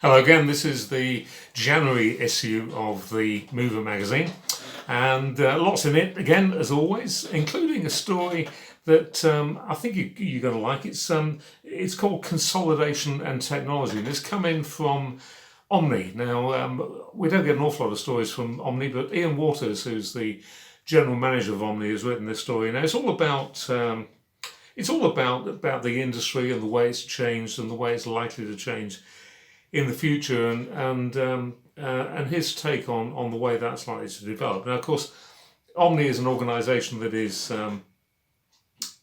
Hello again, this is the January issue of the Mover magazine, and lots in it again, as always, including a story that I think you're going to like. It's called Consolidation and Technology, and it's come in from Omni. Now, we don't get an awful lot of stories from Omni, but Ian Waters, who's the general manager of Omni, has written this story. Now, it's all about the industry and the way it's changed and the way it's likely to change in the future, and his take on the way that's likely to develop. Now, of course, Omni is an organisation that is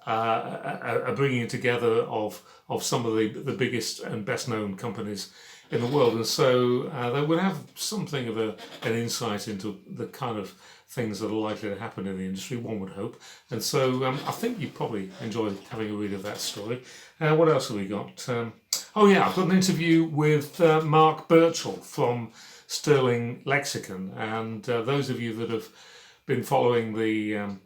a bringing together of some of the biggest and best known companies in the world, and so they would have something of an insight into the kind of things that are likely to happen in the industry, one would hope. And so I think you probably enjoy having a read of that story. What else have we got? I've got an interview with Mark Birchall from Sterling Lexicon, and those of you that have been following the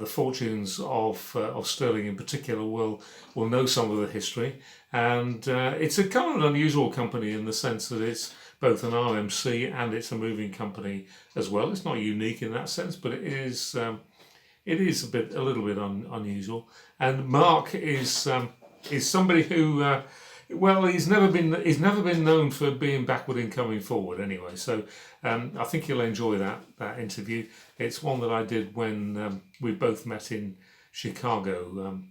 fortunes of Sterling in particular will know some of the history. And it's a kind of an unusual company in the sense that it's both an RMC and it's a moving company as well. It's not unique in that sense, but it is a little bit unusual. And Mark is somebody who he's never been known for being backward in coming forward anyway. So I think you'll enjoy that interview. It's one that I did when we both met in Chicago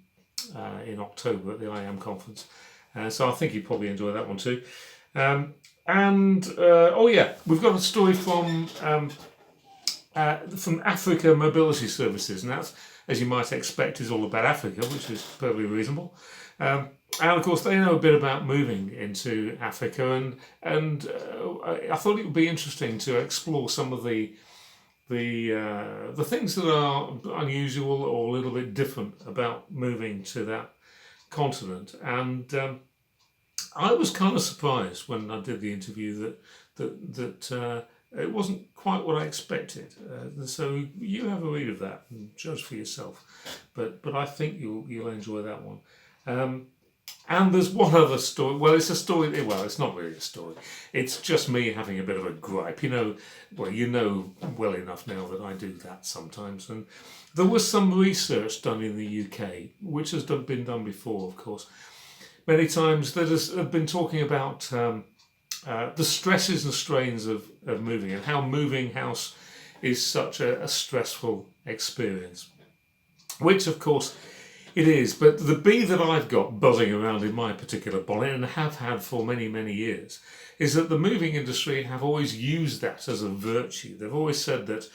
in October at the IAM conference. So I think you'd probably enjoy that one too. We've got a story from Africa Mobility Services, and that's, as you might expect, is all about Africa, which is perfectly reasonable. And of course, they know a bit about moving into Africa, and I thought it would be interesting to explore some of the things that are unusual or a little bit different about moving to that continent. And I was kind of surprised when I did the interview that it wasn't quite what I expected. So you have a read of that and judge for yourself. But I think you'll enjoy that one. And there's one other story. Well, it's a story. Well, it's not really a story. It's just me having a bit of a gripe. You know well enough now that I do that sometimes. And there was some research done in the UK, which has been done before, of course, many times, that has been talking about the stresses and strains of moving and how moving house is such a stressful experience, which, of course, it is. But the bee that I've got buzzing around in my particular bonnet, and have had for many, many years, is that the moving industry have always used that as a virtue. They've always said that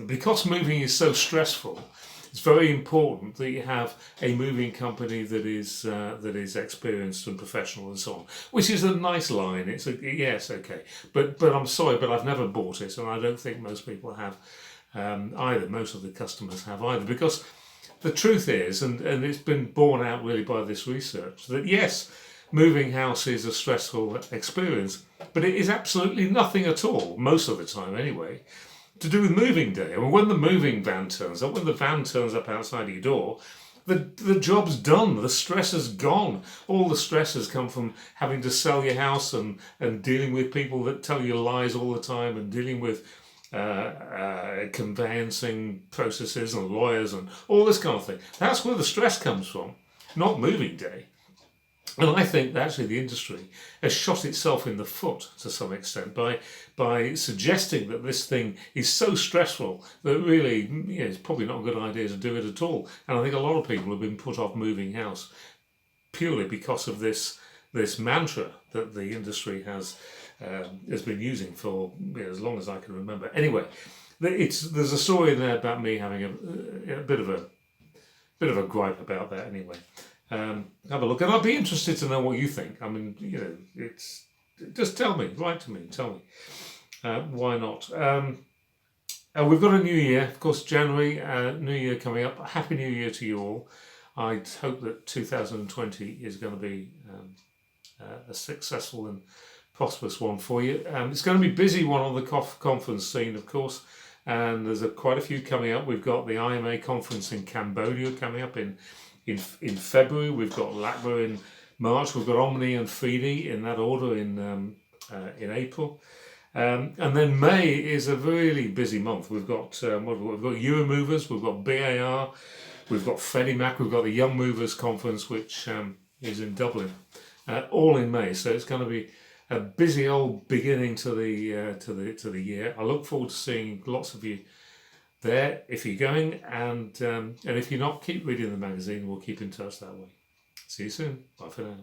because moving is so stressful, it's very important that you have a moving company that is experienced and professional and so on, which is a nice line. It's yes, okay, but I'm sorry, but I've never bought it, and I don't think most people have. Either. Most of the customers have either, because the truth is, and it's been borne out really by this research, that yes, moving house is a stressful experience, but it is absolutely nothing at all, most of the time anyway, to do with moving day. I mean, when the moving van turns up, when the van turns up outside your door, the job's done. The stress is gone. All the stresses come from having to sell your house and dealing with people that tell you lies all the time, and dealing with conveyancing processes and lawyers and all this kind of thing. That's where the stress comes from, not moving day. And I think that actually the industry has shot itself in the foot to some extent by suggesting that this thing is so stressful that really it's probably not a good idea to do it at all. And I think a lot of people have been put off moving house purely because of this mantra that the industry has been using for as long as I can remember. Anyway, there's a story in there about me having a bit of a gripe about that. Anyway, have a look, and I'd be interested to know what you think. I mean, it's just tell me, write to me, tell me. Why not? We've got a new year, of course, January, new year coming up. Happy New Year to you all. I hope that 2020 is going to be a successful and prosperous one for you. It's going to be a busy one on the conference scene, of course, and there's quite a few coming up. We've got the IMA conference in Cambodia coming up in February. We've got LACMA in March, we've got Omni and Feedy in that order in April. And then May is a really busy month. We've got we've got Euromovers, we've got BAR, we've got FediMac, we've got the Young Movers Conference, which is in Dublin, all in May. So it's going to be a busy old beginning to the year. I look forward to seeing lots of you there if you're going, and if you're not, keep reading the magazine. We'll keep in touch that way. See you soon. Bye for now.